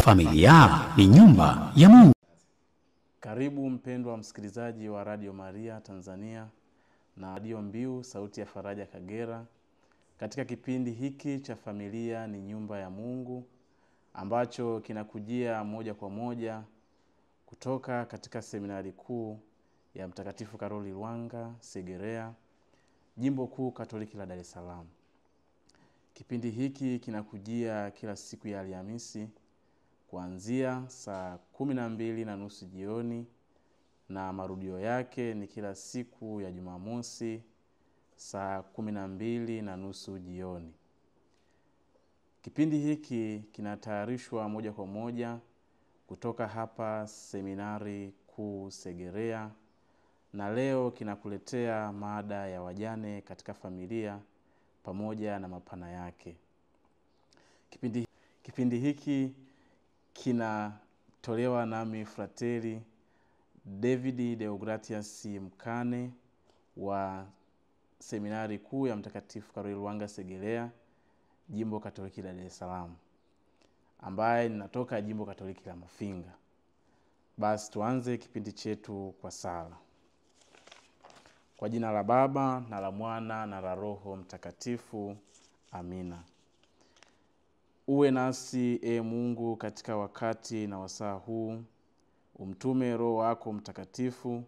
Familia ni nyumba ya Mungu. Karibu mpendwa msikilizaji wa Radio Maria Tanzania na Radio Mbiu Sauti ya Faraja Kagera, katika kipindi hiki cha Familia ni nyumba ya Mungu ambacho kinakujia moja kwa moja kutoka katika seminari kuu ya Mtakatifu Karoli Lwanga Segerea, Jimbo Kuu Katoliki la Dar es Salaam. Kipindi hiki kinakujia kila siku ya Alhamisi kuanzia saa 12:30 jioni na marudio yake ni kila siku ya Jumamosi saa 12:30 jioni. Kipindi hiki kinatayarishwa moja kwa moja kutoka hapa seminari kuu Segerea, na leo kinakuletea mada ya wajane katika familia pamoja na mapana yake. Kipindi hiki kinatolewa nami Frateri David Deogratias Mkane wa seminari kuu ya Mtakatifu Karoli Lwanga Segerea, Jimbo Katoliki la Dar es Salaam, ambaye ninatoka Jimbo Katoliki la Mafinga. Basi tuanze kipindi chetu kwa sala. Kwa jina la Baba na la Mwana na la Roho Mtakatifu. Amina. Uwe nasi Mungu katika wakati na wasaa huu. Umtume Roho wako Mtakatifu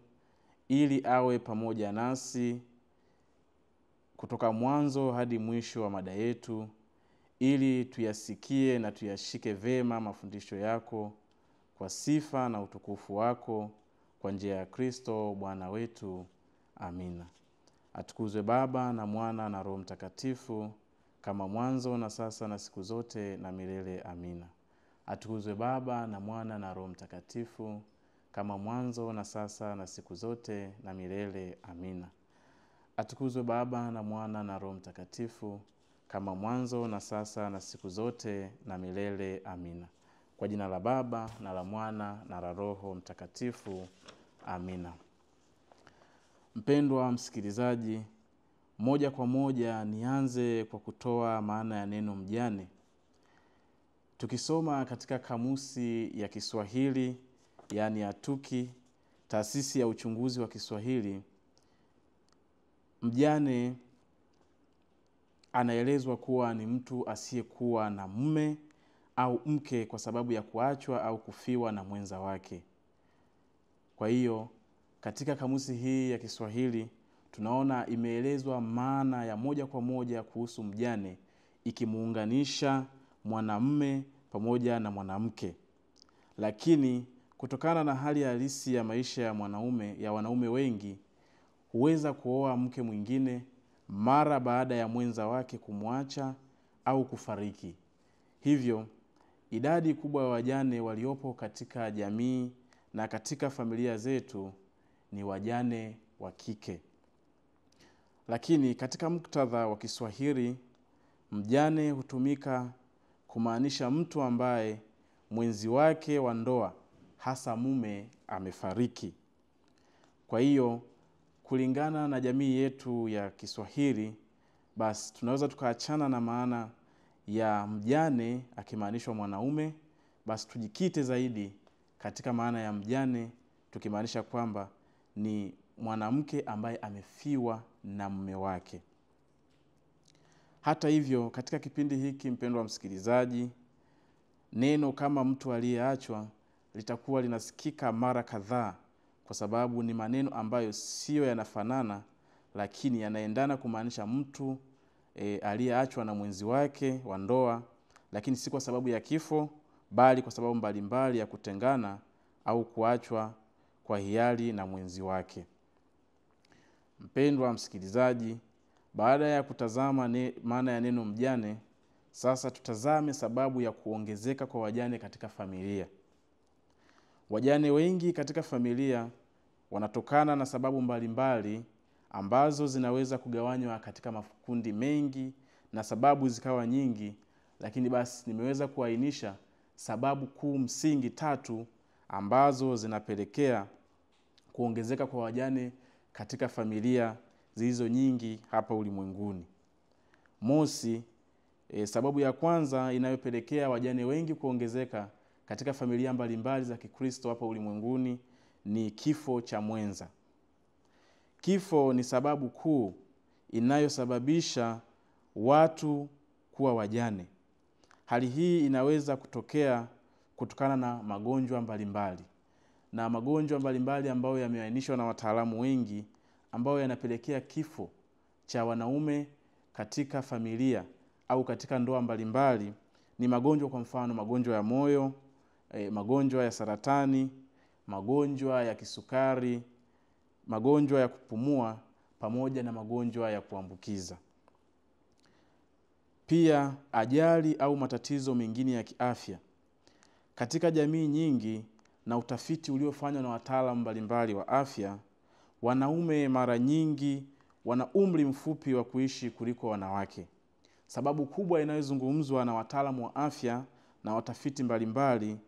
ili awe pamoja nasi kutoka mwanzo hadi mwisho wa mada yetu, ili tuyasikie na tuyashike vema mafundisho yako kwa sifa na utukufu wako, kwa njia ya Kristo Bwana wetu. Amina. Atukuzwe Baba na Mwana na Roho Mtakatifu, kama mwanzo na sasa na siku zote na milele. Amina. Atukuzwe Baba na Mwana na Roho Mtakatifu, kama mwanzo na sasa na siku zote na milele. Amina. Atukuzwe Baba na Mwana na Roho Mtakatifu, kama mwanzo na sasa na siku zote na milele. Amina. Kwa jina la Baba na la Mwana na la Roho Mtakatifu. Amina. Mpendwa msikilizaji, moja kwa moja nianze kwa kutoa maana ya neno mjane. Tukisoma katika kamusi ya Kiswahili, yani ya TUKI, taasisi ya uchunguzi wa Kiswahili, mjane anaelezwa kuwa ni mtu asiyekuwa na mume au mke kwa sababu ya kuachwa au kufiwa na mwenza wake. Kwa hiyo katika kamusi hii ya Kiswahili tunaona imeelezwa maana ya moja kwa moja kuhusu mjane, ikimuunganisha mwanamume pamoja na mwanamke. Lakini kutokana na hali halisi ya maisha ya wanaume wengi, huweza kuoa mke mwingine mara baada ya mwenza wake kumwacha au kufariki. Hivyo idadi kubwa ya wajane waliopo katika jamii na katika familia zetu ni wajane wa kike. Lakini katika muktadha wa Kiswahili, mjane hutumika kumaanisha mtu ambaye mwenzi wake wa ndoa, hasa mume, amefariki. Kwa hiyo kulingana na jamii yetu ya Kiswahili, basi tunaweza tukaachana na maana ya mjane akimaanishwa mwanaume, basi tujikite zaidi katika maana ya mjane tukimaanisha kwamba ni mwanamke ambaye amefiwa na mume wake. Hata hivyo, katika kipindi hiki mpendwa msikilizaji, neno kama mtu aliyeachwa litakuwa linasikika mara kadhaa, kwa sababu ni maneno ambayo sio yanafanana, lakini yanaendana kumaanisha mtu aliyeachwa na mwenzi wake wa ndoa, lakini si kwa sababu ya kifo, bali kwa sababu mbalimbali ya kutengana au kuachwa kwa hiari na mwenzi wake. Mpendwa msikilizaji, baada ya kutazama maana ya neno mjane, sasa tutazame sababu ya kuongezeka kwa wajane katika familia. Wajane wengi katika familia wanatokana na sababu mbalimbali ambazo zinaweza kugawanywa katika makundi mengi na sababu zikawa nyingi, lakini basi nimeweza kuainisha sababu kuu msingi 3 ambazo zinapelekea kuongezeka kwa wajane katika familia zilizo nyingi hapa ulimwenguni. Mosi, sababu ya kwanza inayopelekea wajane wengi kuongezeka katika familia mbalimbali za Kikristo hapa ulimwenguni ni kifo cha mwenza. Kifo ni sababu kuu inayosababisha watu kuwa wajane. Hali hii inaweza kutokana na magonjwa mbalimbali. Na magonjwa mbalimbali ambayo yameainishwa na wataalamu wengi ambayo yanapelekea kifo cha wanaume katika familia au katika ndoa mbalimbali ni magonjwa, kwa mfano magonjwa ya moyo, magonjwa ya saratani, magonjwa ya kisukari, magonjwa ya kupumua pamoja na magonjwa ya kuambukiza. Pia ajali au matatizo mengine ya kiafya. Katika jamii nyingi na utafiti uliofanywa na wataalamu mbalimbali wa afya, wanaume mara nyingi wana umri mfupi wa kuishi kuliko wanawake. Sababu kubwa inayozungumzwa na wataalamu wa afya na watafiti mbalimbali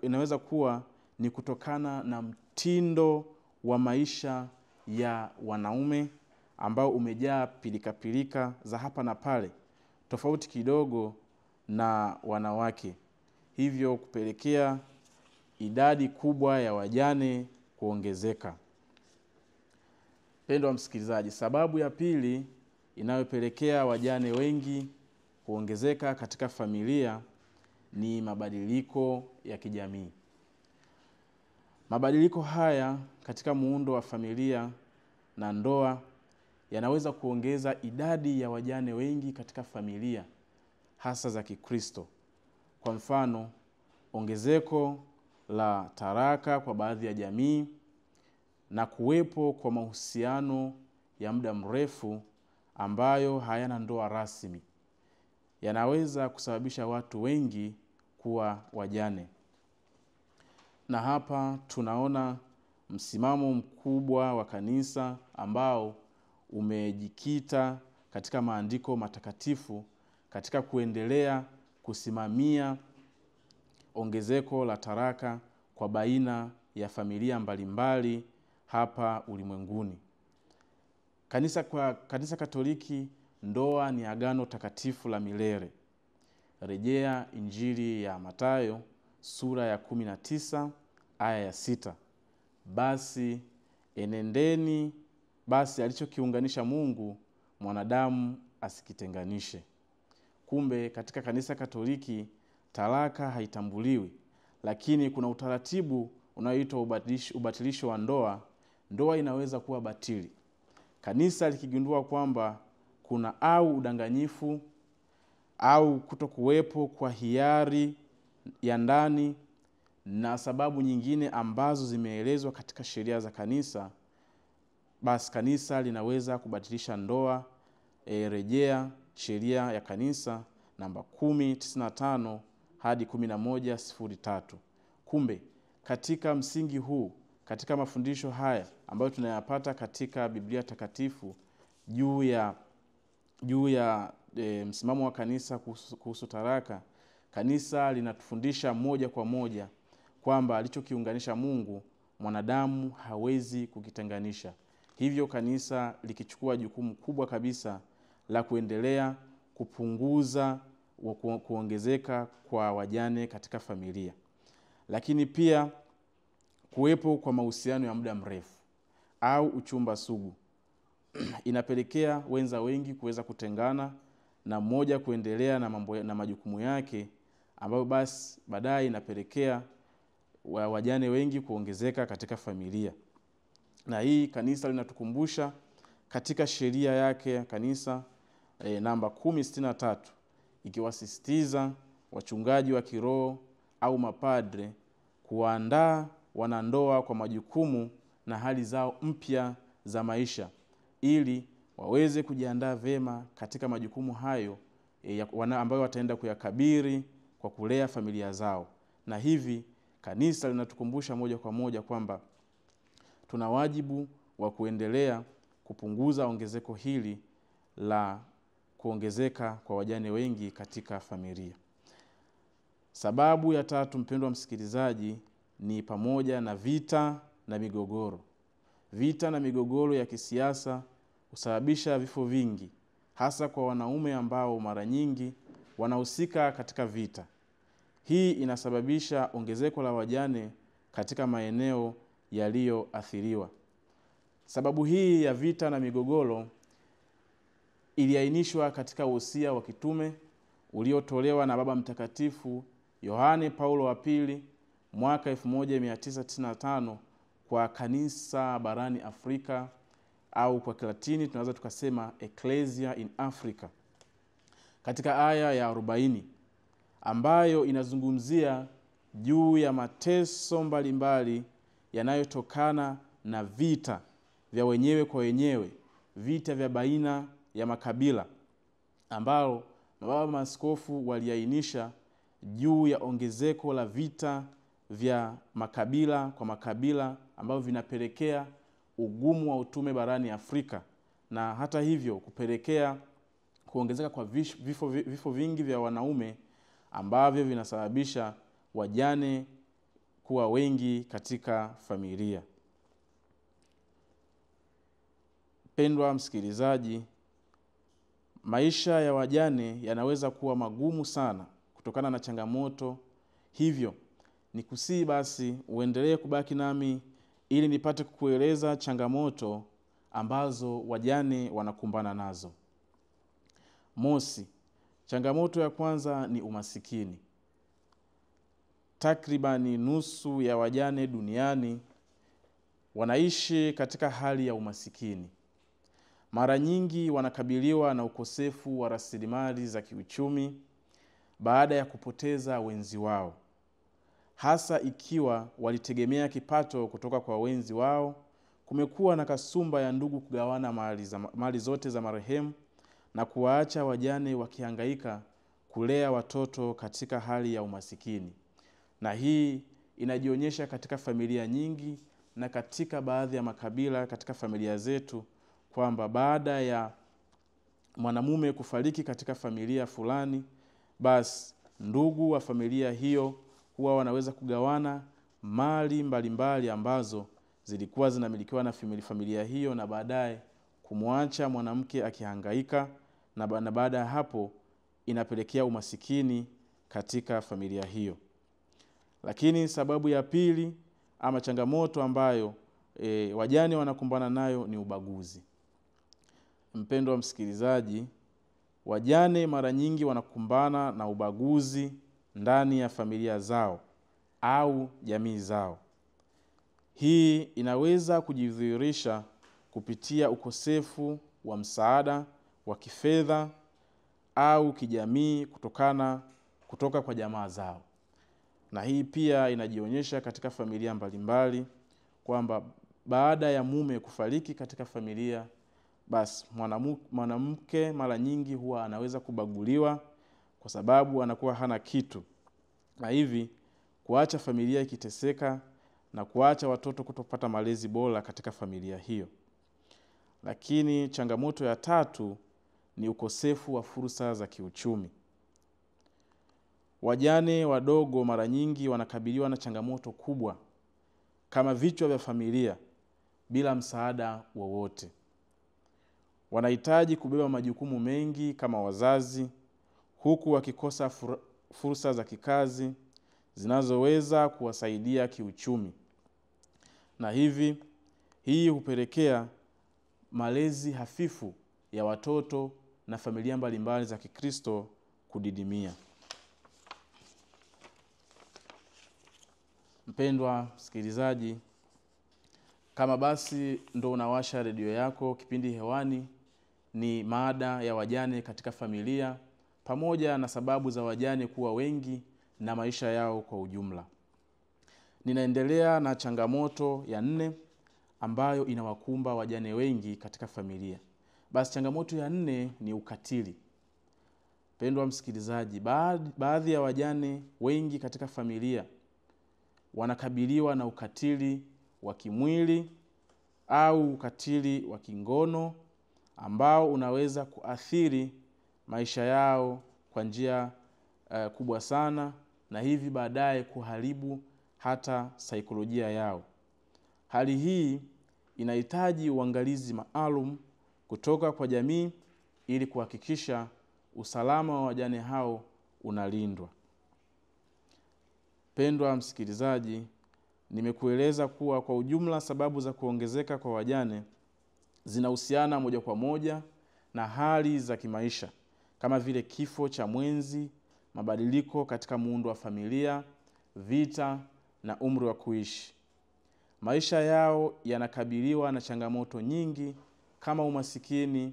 inaweza kuwa ni kutokana na mtindo wa maisha ya wanaume ambao umejaa pilika za hapa na pale, tofauti kidogo na wanawake. Hivyo kupelekea idadi kubwa ya wajane kuongezeka. Pendwa msikilizaji, sababu ya pili inayopelekea wajane wengi kuongezeka katika familia ni mabadiliko ya kijamii. Mabadiliko haya katika muundo wa familia na ndoa yanaweza kuongeza idadi ya wajane wengi katika familia hasa za Kikristo. Kwa mfano, ongezeko la taraka kwa baadhi ya jamii na kuwepo kwa mahusiano ya muda mrefu ambayo hayana ndoa rasmi yanaweza kusababisha watu wengi kuwa wajane. Na hapa tunaona msimamo mkubwa wa kanisa ambao umejikita katika maandiko matakatifu katika kuendelea kusimamia ongezeko la taraka kwa baina ya familia mbalimbali hapa ulimwenguni. Kanisa Katoliki, ndoa ni agano takatifu la milele. Rejea Injili ya Mathayo sura ya 19 aya ya 6. Basi alichokiunganisha Mungu mwanadamu asikitenganishe. Kumbe katika kanisa Katoliki talaka haitambuliwi, lakini kuna utaratibu unaoitwa ubatilisho wa ndoa. Ndoa inaweza kuwa batili kanisa likigundua kwamba kuna au udanganyifu au kutokuwepo kwa hiari ya ndani na sababu nyingine ambazo zimeelezwa katika sheria za kanisa. Basi kanisa linaweza kubatilisha ndoa. Rejea sheria ya kanisa namba 1095 hadi 1103. Kumbe katika msingi huu, katika mafundisho haya ambayo tunayapata katika Biblia takatifu juu ya msimamo wa kanisa kuhusu taraka, kanisa linatufundisha moja kwa moja kwamba alichokiunganisha Mungu mwanadamu hawezi kukitenganisha. Hivyo kanisa likichukua jukumu kubwa kabisa la kuendelea kupunguza kuongezeka kwa wajane katika familia. Lakini pia kuwepo kwa mahusiano ya muda mrefu au uchumba sugu inapelekea wenza wengi kuweza kutengana na mmoja kuendelea na majukumu yake, ambayo basi baadaye inapelekea wajane wengi kuongezeka katika familia. Na hii kanisa linatukumbusha katika sheria yake ya kanisa namba 1063, ikiwasisitiza wachungaji wa kiroho au mapadre kuandaa wanandoa kwa majukumu na hali zao mpya za maisha ili waweze kujiandaa vema katika majukumu hayo ambayo wataenda kuyakabiri kwa kulea familia zao. Na hivi kanisa linatukumbusha moja kwa moja kwamba tuna wajibu wa kuendelea kupunguza ongezeko hili la kuongezeka kwa wajane wengi katika familia. Sababu ya tatu, mpendwa msikilizaji, ni pamoja na vita na migogoro. Vita na migogoro ya kisiasa husababisha vifo vingi, hasa kwa wanaume ambao mara nyingi wanahusika katika vita. Hii inasababisha ongezeko la wajane katika maeneo yaliyoathiriwa. Sababu hii ya vita na migogoro iliainishwa katika wosia wa kitume uliotolewa na Baba Mtakatifu Yohane Paulo wa pili mwaka 1995 kwa kanisa barani Afrika, au kwa Kilatini tunaweza tukasema Ecclesia in Africa, katika aya ya 40 ambayo inazungumzia juu ya mateso mbalimbali yanayotokana na vita vya wenyewe kwa wenyewe, vita vya baina ya makabila, ambao mababa maaskofu waliainisha juu ya ongezeko la vita vya makabila kwa makabila ambao vinapelekea ugumu wa utume barani Afrika, na hata hivyo kupelekea kuongezeka kwa vifo vingi vya wanaume ambavyo vinasababisha wajane kuwa wengi katika familia. Pendwa msikilizaji, maisha ya wajane yanaweza kuwa magumu sana kutokana na changamoto. Hivyo nikusii basi uendelee kubaki nami ili nipate kukueleza changamoto ambazo wajane wanakumbana nazo. Mosi, changamoto ya kwanza ni umasikini. Takribani nusu ya wajane duniani wanaishi katika hali ya umasikini. Mara nyingi wanakabiliwa na ukosefu wa rasilimali za kiuchumi baada ya kupoteza wenzi wao, hasa ikiwa walitegemea kipato kutoka kwa wenzi wao. Kumekuwa na kasumba ya ndugu kugawana mali zote za marehemu na kuwaacha wajane wakihangaika kulea watoto katika hali ya umasikini. Na hii inajionyesha katika familia nyingi na katika baadhi ya makabila katika familia zetu, kwamba baada ya mwanamume kufariki katika familia fulani, basi ndugu wa familia hiyo huwa wanaweza kugawana mali mbalimbali ambazo zilikuwa zinamilikiwa na familia hiyo, na baadaye kumwacha mwanamke akihangaika, na baada ya hapo inapelekea umasikini katika familia hiyo. Lakini sababu ya pili ama changamoto ambayo wajane wanakumbana nayo ni ubaguzi. Mpendwa msikilizaji, wajane mara nyingi wanakumbana na ubaguzi ndani ya familia zao au jamii zao. Hii inaweza kujidhihirisha kupitia ukosefu wa msaada wa kifedha au kijamii kutoka kwa jamaa zao. Na hii pia inajionyesha katika familia mbalimbali, kwamba baada ya mume kufariki katika familia, basi mwanamke mara nyingi huwa anaweza kubaguliwa kwa sababu anakuwa hana kitu, na hivi kuacha familia ikiteseka na kuacha watoto kutopata malezi bora katika familia hiyo. Lakini changamoto ya tatu ni ukosefu wa fursa za kiuchumi. Wajane wadogo mara nyingi wanakabiliwa na changamoto kubwa kama vichwa vya familia bila msaada wowote. Wanahitaji kubeba majukumu mengi kama wazazi, huku wakikosa fursa za kikazi zinazoweza kuwasaidia kiuchumi. Na hii hupelekea malezi hafifu ya watoto na familia mbalimbali za Kikristo kudidimia. Mpendwa msikilizaji, kama basi ndo unawasha redio yako, kipindi hewani ni mada ya wajane katika familia, pamoja na sababu za wajane kuwa wengi na maisha yao kwa ujumla. Ninaendelea na changamoto ya 4 ambayo inawakumba wajane wengi katika familia. Basi changamoto ya 4 ni ukatili. Mpendwa msikilizaji, baadhi ya wajane wengi katika familia wanakabiliwa na ukatili wa kimwili au ukatili wa kingono ambao unaweza kuathiri maisha yao kwa njia kubwa sana, na hivi baadaye kuharibu hata saikolojia yao. Hali hii inahitaji uangalizi maalum kutoka kwa jamii ili kuhakikisha usalama wa wajane hao unalindwa. Pendwa msikilizaji, nimekueleza kuwa kwa ujumla sababu za kuongezeka kwa wajane zinahusiana moja kwa moja na hali za kimaisha kama vile kifo cha mwenzi, mabadiliko katika muundo wa familia, vita na umri wa kuishi. Maisha yao yanakabiliwa na changamoto nyingi kama umasikini,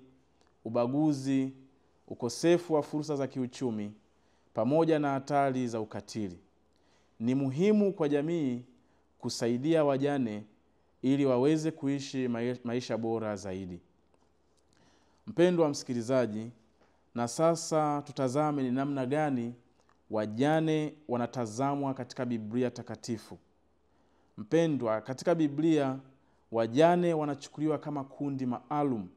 ubaguzi, ukosefu wa fursa za kiuchumi, pamoja na hatari za ukatili. Ni muhimu kwa jamii kusaidia wajane ili waweze kuishi maisha bora zaidi. Mpendwa msikilizaji, na sasa tutazame ni namna gani wajane wanatazamwa katika Biblia takatifu. Mpendwa, katika Biblia wajane wanachukuliwa kama kundi maalum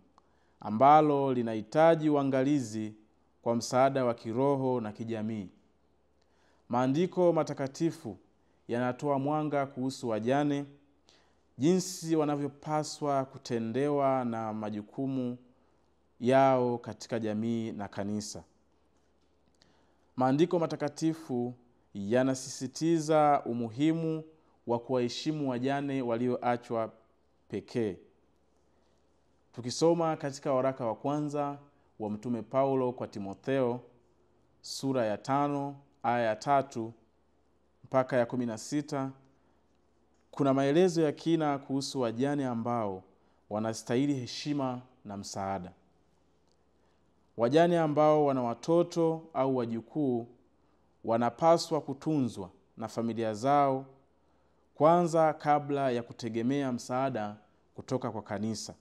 ambalo linahitaji uangalizi kwa msaada wa kiroho na kijamii. Maandiko matakatifu yanatoa mwanga kuhusu wajane, jinsi wanavyopaswa kutendewa na majukumu yao katika jamii na kanisa. Maandiko matakatifu yanasisitiza umuhimu wa kuwaheshimu wajane walioachwa pekee. Tukisoma katika waraka wa kwanza wa Mtume Paulo kwa Timotheo sura ya 5 aya ya 3 mpaka ya 16, kuna maelezo ya kina kuhusu wajane ambao wanastahili heshima na msaada. Wajane ambao wana watoto au wajukuu wanapaswa kutunzwa na familia zao kwanza kabla ya kutegemea msaada kutoka kwa kanisa.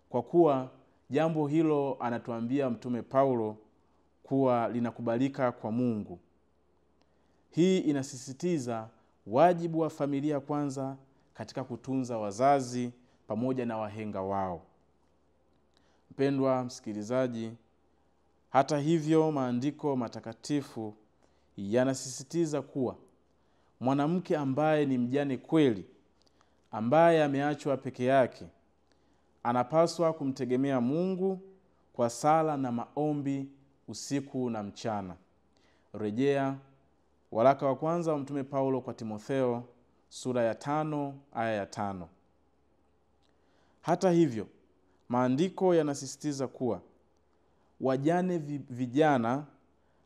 Kwa kuwa jambo hilo anatuambia Mtume Paulo kuwa linakubalika kwa Mungu. Hii inasisitiza wajibu wa familia kwanza katika kutunza wazazi pamoja na wahenga wao. Mpendwa msikilizaji, hata hivyo maandiko matakatifu yanasisitiza kuwa mwanamke ambaye ni mjane kweli, ambaye ameachwa peke yake, anapaswa kumtegemea Mungu kwa sala na maombi usiku na mchana. Rejea waraka wa kwanza wa Mtume Paulo kwa Timotheo sura ya 5 aya ya 5. Hata hivyo, maandiko yanasisitiza kuwa wajane vijana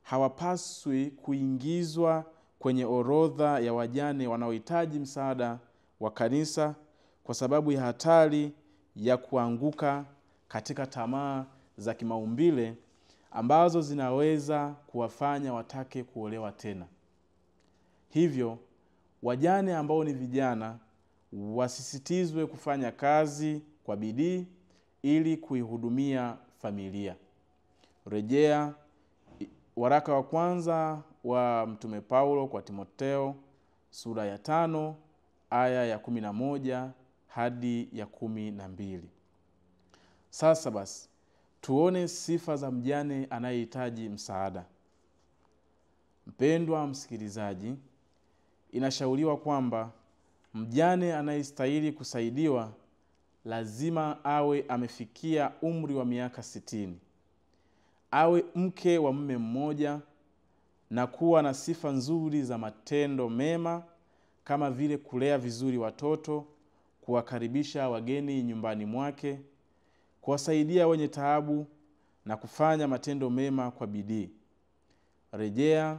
hawapaswi kuingizwa kwenye orodha ya wajane wanaohitaji msaada wa kanisa kwa sababu ya hatari ya kuanguka katika tamaa za kimaumbile ambazo zinaweza kuwafanya watake kuolewa tena. Hivyo, wajane ambao ni vijana wasisitizwe kufanya kazi kwa bidii ili kuihudumia familia. Rejea waraka wa kwanza wa Mtume Paulo kwa Timotheo sura ya 5 aya ya 11 hadi ya 12. Sasa basi, tuone sifa za mjane anayehitaji msaada. Mpendwa msikilizaji, inashauriwa kwamba mjane anayestahili kusaidiwa lazima awe amefikia umri wa miaka 60, awe mke wa mume mmoja na kuwa na sifa nzuri za matendo mema kama vile kulea vizuri watoto, kuwakaribisha wageni nyumbani mwake, kuwasaidia wenye taabu na kufanya matendo mema kwa bidii. Rejea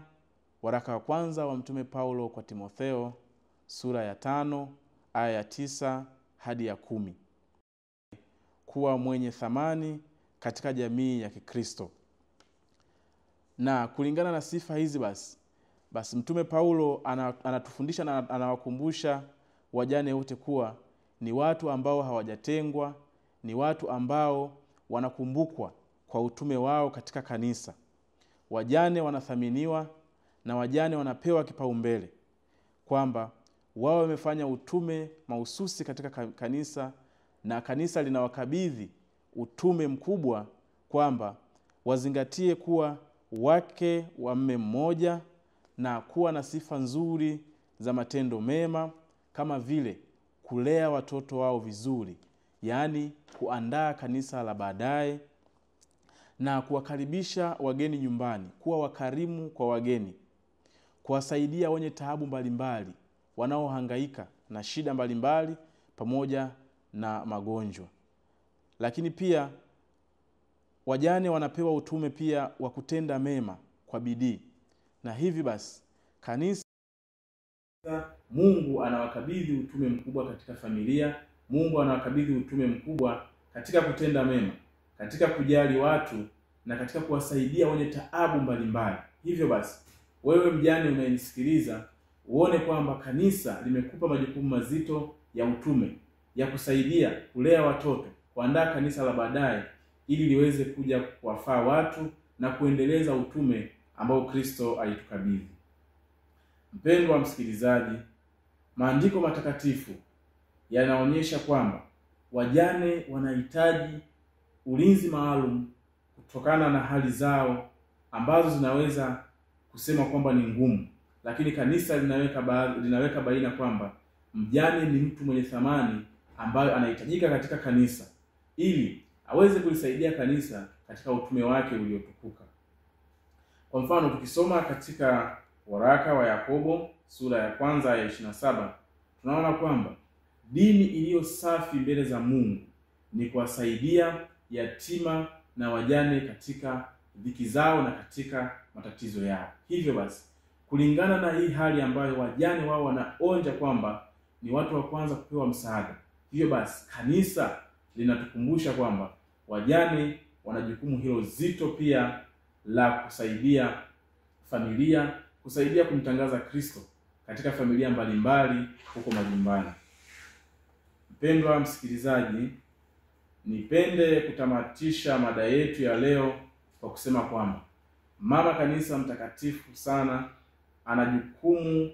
waraka wa kwanza wa Mtume Paulo kwa Timotheo sura ya 5 aya ya 9 hadi ya 10. Kuwa mwenye thamani katika jamii ya Kikristo. Na kulingana na sifa hizi basi Mtume Paulo anatufundisha na anawakumbusha wajane wote kuwa ni watu ambao hawajatengwa, ni watu ambao wanakumbukwa kwa utume wao katika kanisa. Wajane wanathaminiwa na wajane wanapewa kipaumbele, kwamba wao wamefanya utume mahususi katika kanisa, na kanisa linawakabidhi utume mkubwa kwamba wazingatie kuwa wake wa mume mmoja na kuwa na sifa nzuri za matendo mema, kama vile kulea watoto wao vizuri, yaani kuandaa kanisa la baadaye, na kuwakaribisha wageni nyumbani, kuwa wakarimu kwa wageni, kuwasaidia wenye taabu mbalimbali, wanaohangaika na shida mbalimbali pamoja na magonjwa. Lakini pia wajane wanapewa utume pia wa kutenda mema kwa bidii. Na hivi basi kanisa, Mungu anawakabidhi utume mkubwa katika familia. Mungu anawakabidhi utume mkubwa katika kutenda mema, katika kujali watu na katika kuwasaidia wenye taabu mbalimbali. Hivyo basi wewe mjane unayenisikiliza, uone kwamba kanisa limekupa majukumu mazito ya utume, ya kusaidia kulea watoto, kuandaa kanisa la baadaye ili liweze kuja kuwafaa watu na kuendeleza utume ambao Kristo alitukabidhi. Mpendwa msikilizaji, maandiko matakatifu yanaonyesha kwamba wajane wanahitaji ulinzi maalum kutokana na hali zao ambazo zinaweza kusema kwamba ni ngumu, lakini kanisa linaweka baina kwamba mjane ni mtu mwenye thamani ambaye anahitajika katika kanisa ili aweze kulisaidia kanisa katika utume wake uliotukuka. Kwa mfano, tukisoma katika waraka wa Yakobo sura ya 1 ya 27, tunaona kwamba dini iliyo safi mbele za Mungu ni kuwasaidia yatima na wajane katika dhiki zao na katika matatizo yao. Hivyo basi, kulingana na hii hali ambayo wajane wao wanaonja kwamba ni watu wa kwanza kupewa msaada, hivyo basi kanisa linatukumbusha kwamba wajane wana jukumu hilo zito pia la kusaidia familia, kusaidia kumtangaza Kristo katika familia mbalimbali huko majumbani. Mpendwa msikilizaji, nipende kutamatisha mada yetu ya leo kwa kusema kwamba mama kanisa mtakatifu sana ana jukumu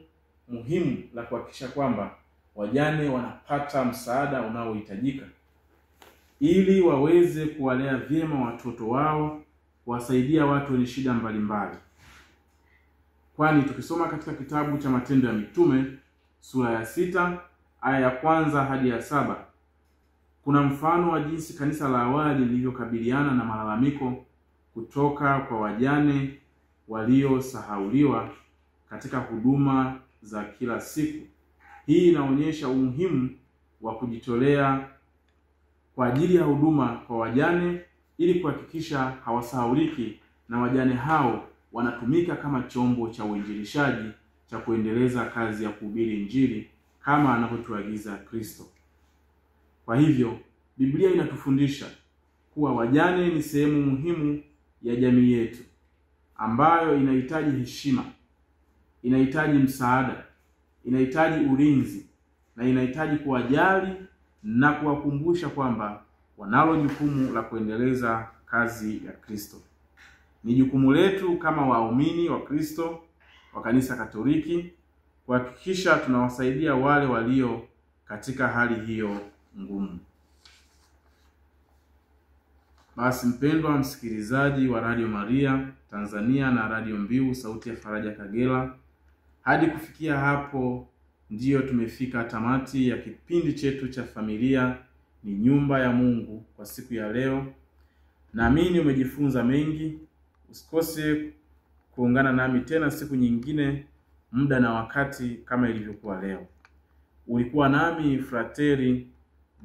muhimu la kuhakikisha kwamba wajane wanapata msaada unaohitajika ili waweze kuwalea vyema watoto wao, kuwasaidia watu wenye shida mbalimbali. Kwani tukisoma katika kitabu cha Matendo ya Mitume sura ya 6 aya ya 1 hadi ya 7, kuna mfano wa jinsi kanisa la awali lilivyokabiliana na malalamiko kutoka kwa wajane waliosahauliwa katika huduma za kila siku. Hii inaonyesha umuhimu wa kujitolea kwa ajili ya huduma kwa wajane ili kuhakikisha hawasahauliki, na wajane hao wanatumika kama chombo cha uinjilishaji cha kuendeleza kazi ya kuhubiri Injili kama anavyotuagiza Kristo. Kwa hivyo Biblia inatufundisha kuwa wajane ni sehemu muhimu ya jamii yetu ambayo inahitaji heshima, inahitaji msaada, inahitaji ulinzi na inahitaji kuwajali na kuwakumbusha kwamba wanalo jukumu la kuendeleza kazi ya Kristo. Ni jukumu letu kama waumini wa Kristo wa kanisa Katoliki kuhakikisha tunawasaidia wale walio katika hali hiyo ngumu. Basi mpendwa msikilizaji wa Radio Maria Tanzania na Radio Mbiu Sauti ya Faraja Kagera, hadi kufikia hapo ndiyo tumefika tamati ya kipindi chetu cha Familia ni Nyumba ya Mungu kwa siku ya leo. Naamini umejifunza mengi. Usikose kuungana nami tena siku nyingine, muda na wakati kama ilivyokuwa leo. Ulikuwa nami Frateri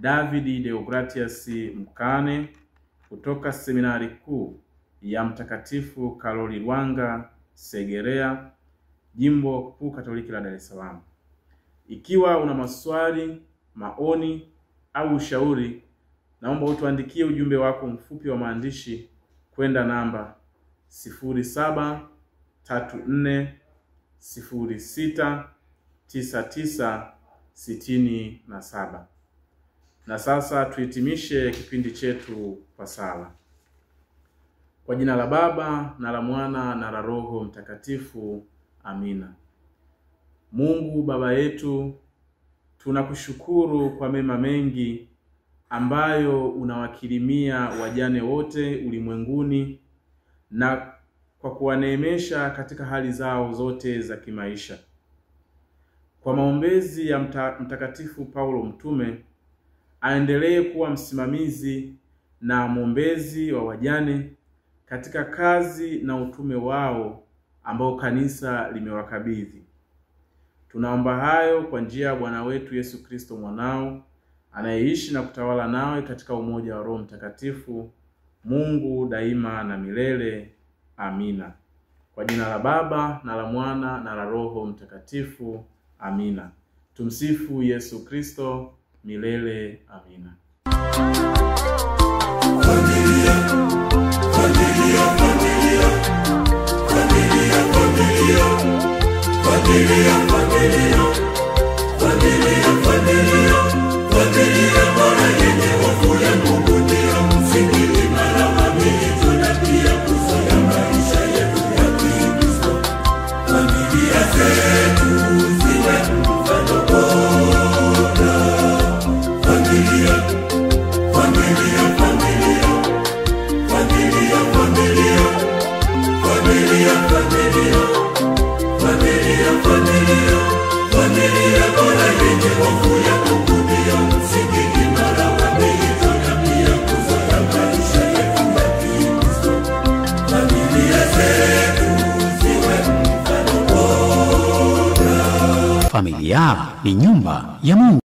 David Deogratias Mkane kutoka Seminari Kuu ya Mtakatifu Karoli Lwanga Segerea, Jimbo Kuu Katoliki la Dar es Salaam. Ikiwa una maswali, maoni au ushauri, naomba utuandikie ujumbe wako mfupi wa maandishi kwenda namba 0734069967. Na sasa tuhitimishe kipindi chetu kwa sala. Kwa jina la Baba na la Mwana na la Roho Mtakatifu. Amina. Mungu Baba yetu, tunakushukuru kwa mema mengi ambayo unawakirimia wajane wote ulimwenguni na kwa kuwaneemesha katika hali zao zote za kimaisha. Kwa maombezi ya Mtakatifu Paulo mtume, aendelee kuwa msimamizi na mwombezi wa wajane katika kazi na utume wao ambao kanisa limewakabidhi. Tunaomba hayo kwa njia ya Bwana wetu Yesu Kristo mwanao, anayeishi na kutawala nawe katika umoja wa Roho Mtakatifu, Mungu daima na milele. Amina. Kwa jina la Baba na la Mwana na la Roho Mtakatifu. Amina. Tumsifu Yesu Kristo milele. Amina. Familia, familia, familia, familia, familia, familia, familia, familia, familia, familia bora yenye hofu ya Mungu ndio msingi imara wa miito na pia nguzo ya maisha yetu ya Kikristo. Familia zetu ziwe mfano bora. Familia, familia, familia, familia, familia, familia, familia, familia, familia, familia bora yenye hofu ya Mungu ndio msingi imara wa miito na pia nguzo ya maisha yetu ya Kikristo. Familia zetu ziwe mfano bora. Familia ni nyumba ya Mungu.